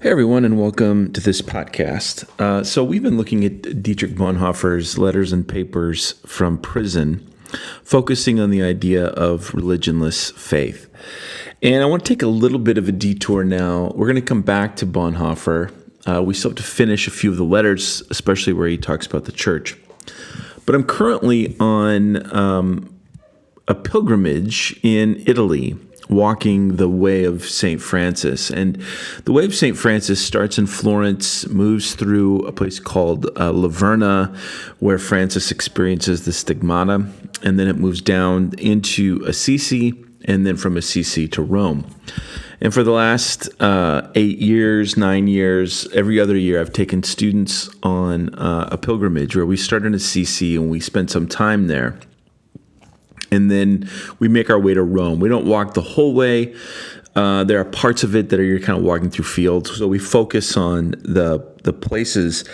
Hey everyone, and welcome to this podcast. So we've been looking at Dietrich Bonhoeffer's letters and papers from prison, focusing on the idea of religionless faith. And I want to take a little bit of a detour now. We're going to come back to Bonhoeffer. We still have to finish a few of the letters, especially where he talks about the church. But I'm currently on a pilgrimage in Italy, walking the way of St. Francis. And the way of St. Francis starts in Florence, moves through a place called Laverna, where Francis experiences the stigmata, and then it moves down into Assisi, and then from Assisi to Rome. And for the last 8 years, 9 years, every other year, I've taken students on a pilgrimage where we start in Assisi and we spend some time there. And then we make our way to Rome. We don't walk the whole way. There are parts of it that you're kind of walking through fields. So we focus on the places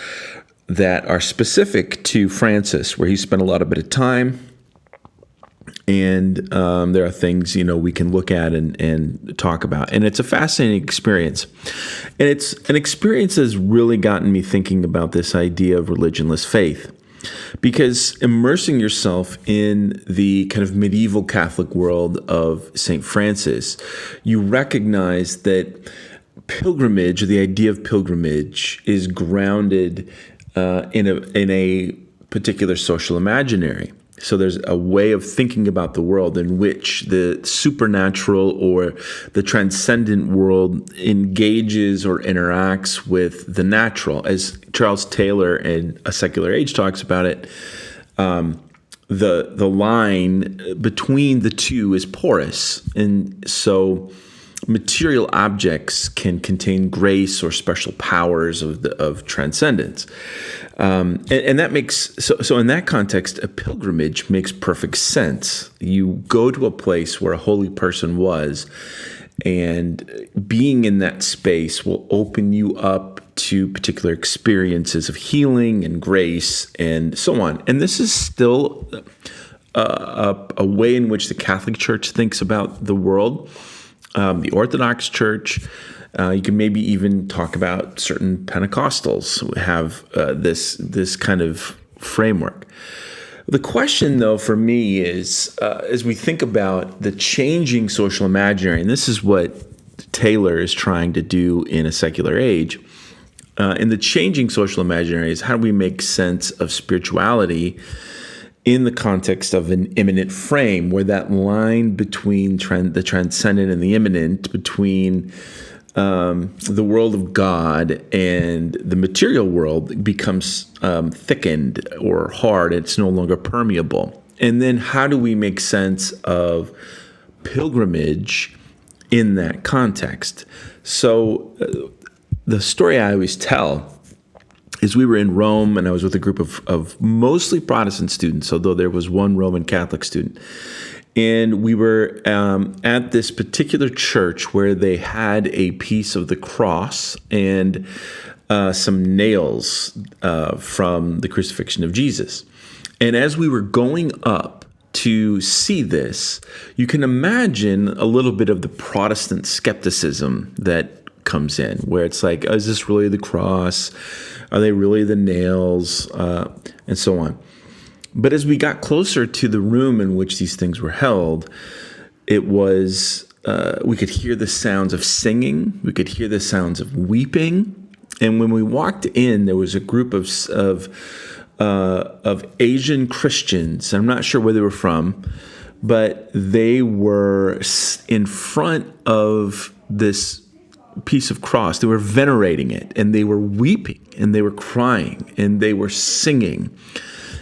that are specific to Francis, where he spent a lot of bit of time. And there are things, we can look at and talk about. And it's a fascinating experience. And it's an experience that's really gotten me thinking about this idea of religionless faith. Because immersing yourself in the kind of medieval Catholic world of St. Francis, you recognize that pilgrimage, the idea of pilgrimage, is grounded in a particular social imaginary. So there's a way of thinking about the world in which the supernatural or the transcendent world engages or interacts with the natural. As Charles Taylor in A Secular Age talks about it, the line between the two is porous. And so material objects can contain grace or special powers of transcendence. And that makes, so in that context, a pilgrimage makes perfect sense. You go to a place where a holy person was, and being in that space will open you up to particular experiences of healing and grace and so on. And this is still a way in which the Catholic Church thinks about the world. The Orthodox Church, you can maybe even talk about certain Pentecostals who have this kind of framework. The question, though, for me is, as we think about the changing social imaginary, and this is what Taylor is trying to do in A Secular Age, in the changing social imaginary is how do we make sense of spirituality in the context of an immanent frame, where that line between the transcendent and the immanent, between the world of God and the material world becomes thickened or hard. It's no longer permeable. And then how do we make sense of pilgrimage in that context? So the story I always tell is we were in Rome, and I was with a group of mostly Protestant students, although there was one Roman Catholic student. And we were at this particular church where they had a piece of the cross and some nails from the crucifixion of Jesus. And as we were going up to see this, you can imagine a little bit of the Protestant skepticism that comes in, where it's like, oh, is this really the cross? Are they really the nails? And so on. But as we got closer to the room in which these things were held, it was, we could hear the sounds of singing. We could hear the sounds of weeping. And when we walked in, there was a group of Asian Christians. I'm not sure where they were from, but they were in front of this piece of cross. They were venerating it, and they were weeping, and they were crying, and they were singing,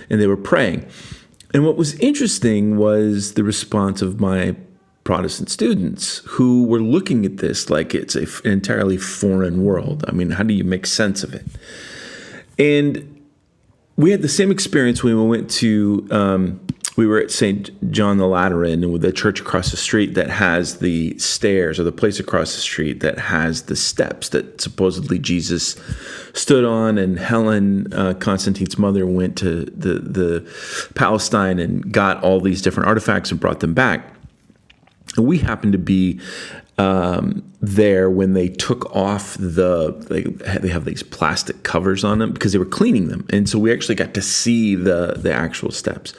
and they were praying. And what was interesting was the response of my Protestant students, who were looking at this like it's an entirely foreign world. I mean, how do you make sense of it? And we had the same experience when we went to we were at St. John the Lateran, with the church across the street that has the stairs, or the place across the street that has the steps that supposedly Jesus stood on, and Helen, Constantine's mother, went to the Palestine and got all these different artifacts and brought them back. And we happened to be there when they took off they have these plastic covers on them because they were cleaning them. And so we actually got to see the actual steps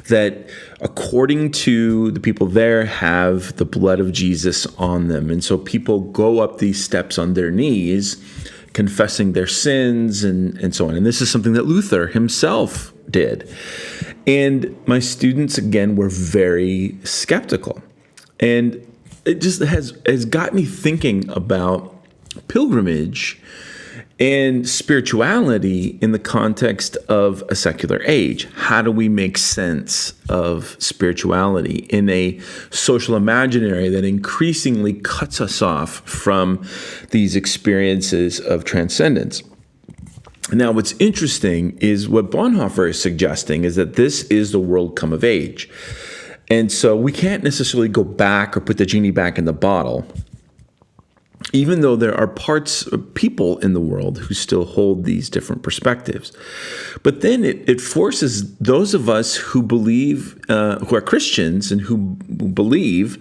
that, according to the people there, have the blood of Jesus on them. And so people go up these steps on their knees, confessing their sins and so on. And this is something that Luther himself did. And my students, again, were very skeptical. And it just has got me thinking about pilgrimage and spirituality in the context of a secular age. How do we make sense of spirituality in a social imaginary that increasingly cuts us off from these experiences of transcendence? Now, what's interesting is what Bonhoeffer is suggesting is that this is the world come of age. And so we can't necessarily go back or put the genie back in the bottle, even though there are people in the world who still hold these different perspectives. But then it forces those of us who believe, who are Christians and who believe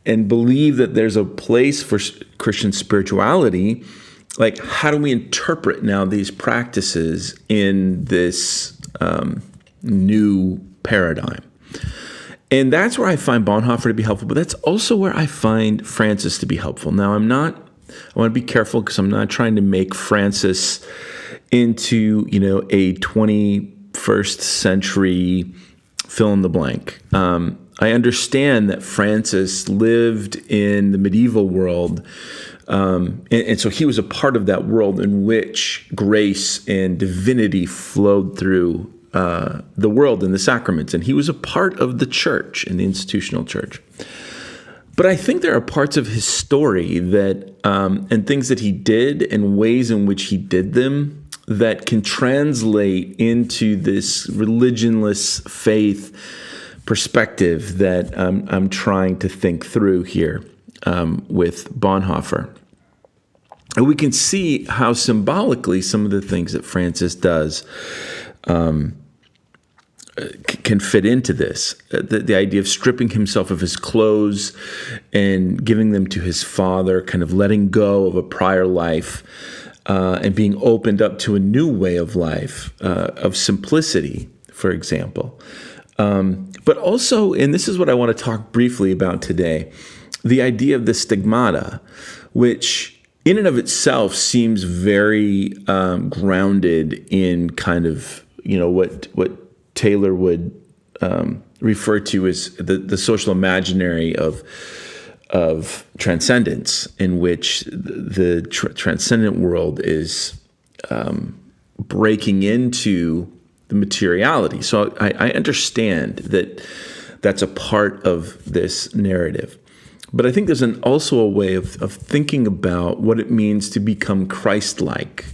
that there's a place for Christian spirituality. Like, how do we interpret now these practices in this new paradigm? And that's where I find Bonhoeffer to be helpful, but that's also where I find Francis to be helpful. Now, I want to be careful because I'm not trying to make Francis into, a 21st century fill in the blank. I understand that Francis lived in the medieval world, and so he was a part of that world in which grace and divinity flowed through the world and the sacraments, and he was a part of the church and the institutional church. But I think there are parts of his story that and things that he did and ways in which he did them that can translate into this religionless faith perspective that I'm trying to think through here with Bonhoeffer. And we can see how symbolically some of the things that Francis does can fit into this. The idea of stripping himself of his clothes and giving them to his father, kind of letting go of a prior life and being opened up to a new way of life, of simplicity, for example. But also, and this is what I want to talk briefly about today, the idea of the stigmata, which in and of itself seems very grounded in kind of, what Taylor would refer to as the social imaginary of transcendence, in which the transcendent world is breaking into the materiality. So I understand that that's a part of this narrative. But I think there's also a way of thinking about what it means to become Christ-like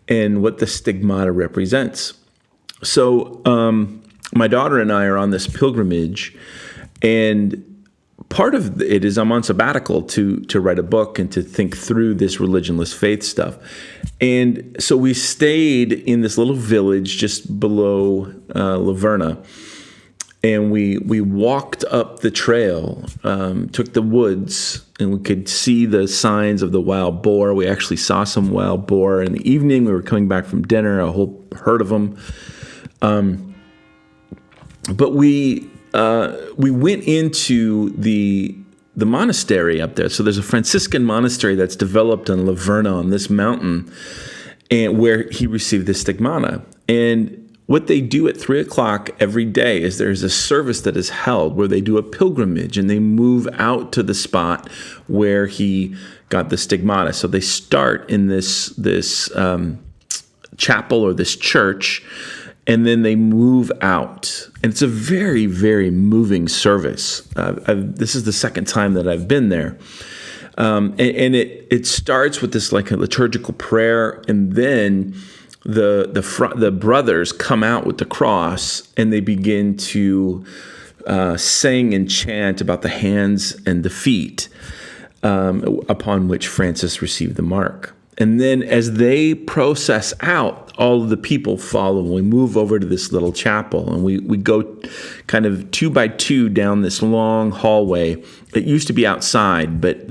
and what the stigmata represents. So my daughter and I are on this pilgrimage, and part of it is I'm on sabbatical to write a book and to think through this religionless faith stuff. And so we stayed in this little village just below Laverna, and we walked up the trail, took the woods, and we could see the signs of the wild boar. We actually saw some wild boar in the evening. We were coming back from dinner, a whole herd of them. But we went into the monastery up there. So there's a Franciscan monastery that's developed on Laverna, on this mountain, and where he received the stigmata. And what they do at 3:00 every day is there's a service that is held where they do a pilgrimage and they move out to the spot where he got the stigmata. So they start in this chapel or this church, and then they move out. And it's a very, very moving service. This is the second time that I've been there. And it starts with this like a liturgical prayer, and then the brothers come out with the cross, and they begin to sing and chant about the hands and the feet upon which Francis received the mark. And then as they process out, all of the people follow. We move over to this little chapel, and we go kind of 2 by 2 down this long hallway. It used to be outside, but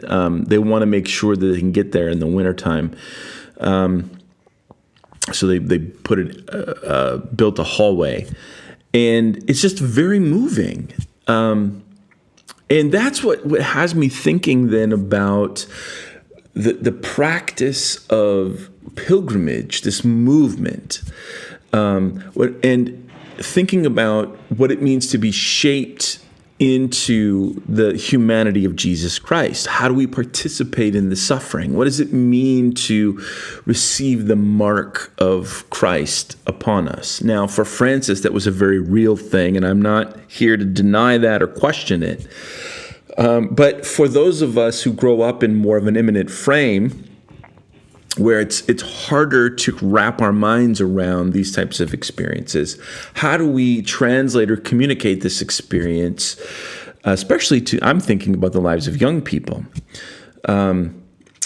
they want to make sure that they can get there in the wintertime. So they put it, built a hallway. And it's just very moving. And that's what has me thinking then about the practice of pilgrimage, this movement, and thinking about what it means to be shaped into the humanity of Jesus Christ. How do we participate in the suffering? What does it mean to receive the mark of Christ upon us? Now, for Francis, that was a very real thing, and I'm not here to deny that or question it. But for those of us who grow up in more of an immanent frame, where it's harder to wrap our minds around these types of experiences, how do we translate or communicate this experience, especially I'm thinking about the lives of young people.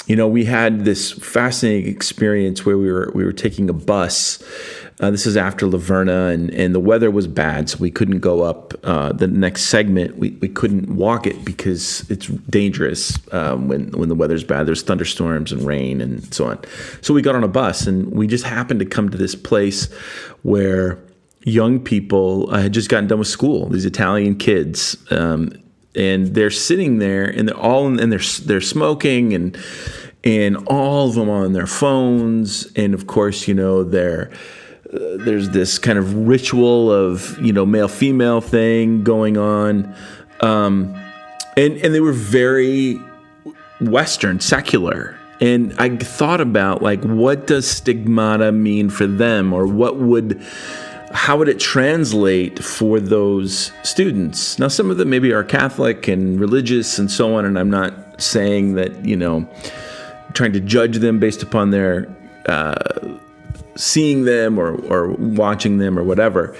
We had this fascinating experience where we were taking a bus. This is after Laverna, and the weather was bad, so we couldn't go up the next segment. We couldn't walk it because it's dangerous when the weather's bad. There's thunderstorms and rain and so on. So we got on a bus, and we just happened to come to this place where young people had just gotten done with school. These Italian kids, and they're sitting there, and they're smoking, and all of them on their phones, and of course, there's this kind of ritual of, male-female thing going on. And they were very Western, secular. And I thought about, what does stigmata mean for them? Or how would it translate for those students? Now, some of them maybe are Catholic and religious and so on, and I'm not saying that, trying to judge them based upon their seeing them or watching them or whatever.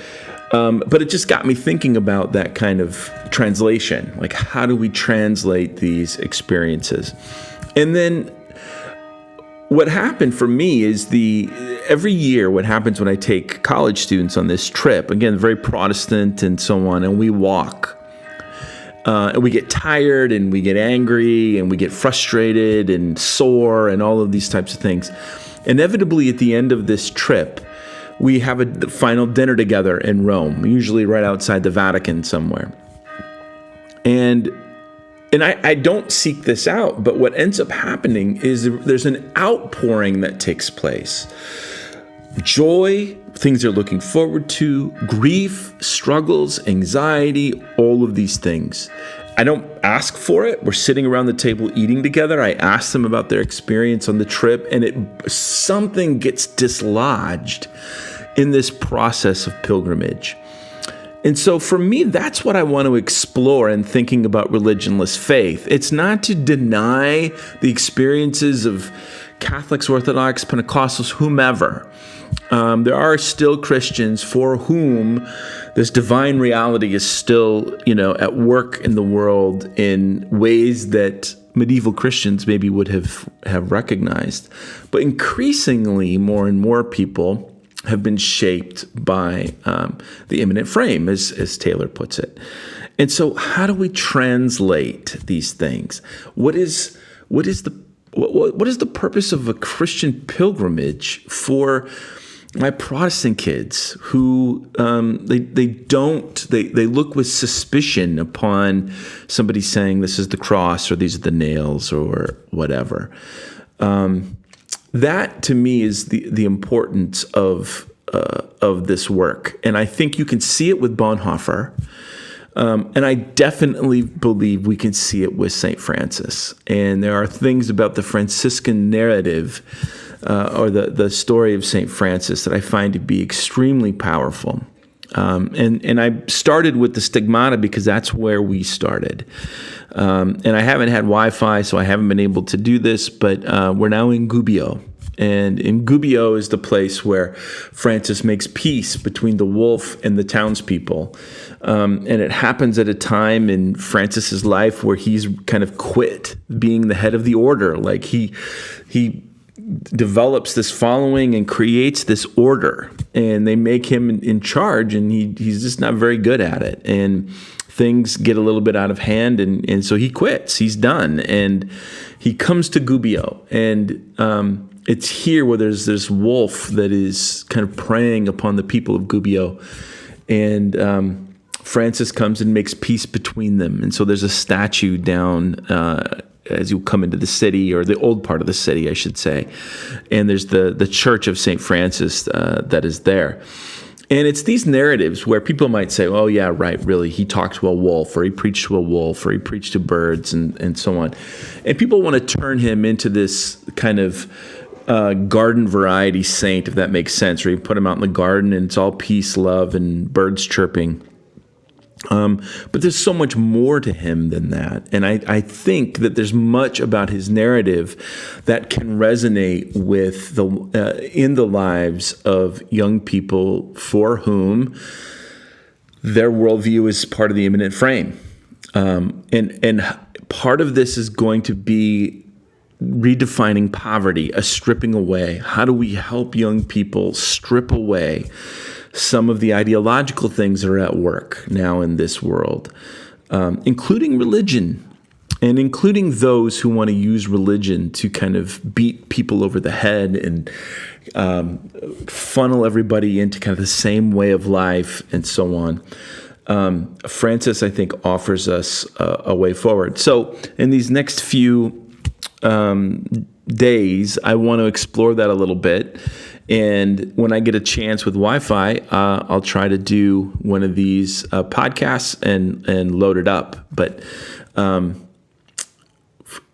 But it just got me thinking about that kind of translation. How do we translate these experiences? And then what happened for me is every year what happens when I take college students on this trip, again, very Protestant and so on, and we walk. And we get tired and we get angry and we get frustrated and sore and all of these types of things. Inevitably, at the end of this trip, we have a final dinner together in Rome, usually right outside the Vatican somewhere. And I don't seek this out, but what ends up happening is there's an outpouring that takes place. Joy, things they're looking forward to, grief, struggles, anxiety, all of these things. I don't ask for it. We're sitting around the table eating together. I ask them about their experience on the trip, and something gets dislodged in this process of pilgrimage. And so for me, that's what I want to explore in thinking about religionless faith. It's not to deny the experiences of Catholics, Orthodox, Pentecostals, whomever. There are still Christians for whom this divine reality is still, at work in the world in ways that medieval Christians maybe would have recognized. But increasingly, more and more people have been shaped by the immanent frame, as Taylor puts it. And so how do we translate these things? What is the purpose of a Christian pilgrimage for my Protestant kids who they look with suspicion upon somebody saying this is the cross or these are the nails or whatever? That to me is the importance of this work, and I think you can see it with Bonhoeffer. And I definitely believe we can see it with St. Francis. And there are things about the Franciscan narrative or the story of St. Francis that I find to be extremely powerful. And I started with the stigmata because that's where we started. And I haven't had Wi-Fi, so I haven't been able to do this, but we're now in Gubbio. And in Gubbio is the place where Francis makes peace between the wolf and the townspeople. And it happens at a time in Francis's life where he's kind of quit being the head of the order. Like he develops this following and creates this order, and they make him in charge, and he's just not very good at it, and things get a little bit out of hand, and so he quits. He's done, and he comes to Gubbio, and it's here where there's this wolf that is kind of preying upon the people of Gubbio, and Francis comes and makes peace between them. And so there's a statue down as you come into the city, or the old part of the city, I should say. And there's the Church of St. Francis that is there. And it's these narratives where people might say, oh, yeah, right, really, he talked to a wolf, or he preached to a wolf, or he preached to birds, and so on. And people want to turn him into this kind of garden variety saint, if that makes sense, or you put him out in the garden and it's all peace, love, and birds chirping. But there's so much more to him than that. And I think that there's much about his narrative that can resonate with in the lives of young people for whom their worldview is part of the immanent frame. And part of this is going to be redefining poverty, a stripping away. How do we help young people strip away some of the ideological things that are at work now in this world, including religion, and including those who want to use religion to kind of beat people over the head and funnel everybody into kind of the same way of life and so on. Francis, I think, offers us a way forward. So in these next few days, I want to explore that a little bit. And when I get a chance with Wi-Fi, I'll try to do one of these podcasts and load it up. But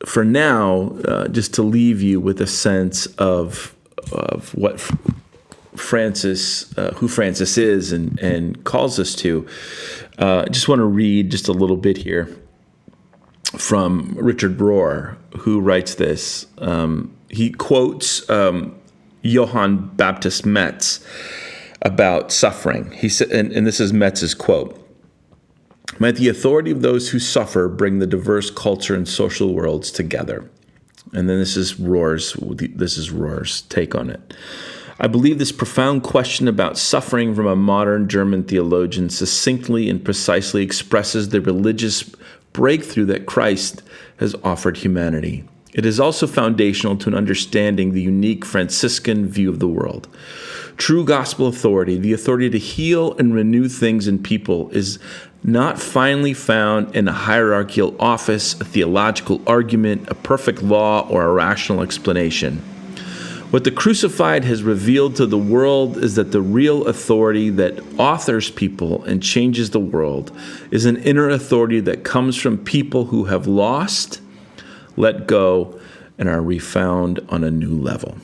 for now, just to leave you with a sense of what Francis, who Francis is and calls us to, I just want to read just a little bit here from Richard Rohr, who writes this. He quotes Johann Baptist Metz about suffering. He said, and this is Metz's quote: "Might the authority of those who suffer bring the diverse culture and social worlds together." And then this is Rohr's take on it. "I believe this profound question about suffering from a modern German theologian succinctly and precisely expresses the religious breakthrough that Christ has offered humanity. It is also foundational to an understanding the unique Franciscan view of the world. True gospel authority, the authority to heal and renew things in people, is not finally found in a hierarchical office, a theological argument, a perfect law, or a rational explanation. What the crucified has revealed to the world is that the real authority that authors people and changes the world is an inner authority that comes from people who have lost, let go, and are refound on a new level."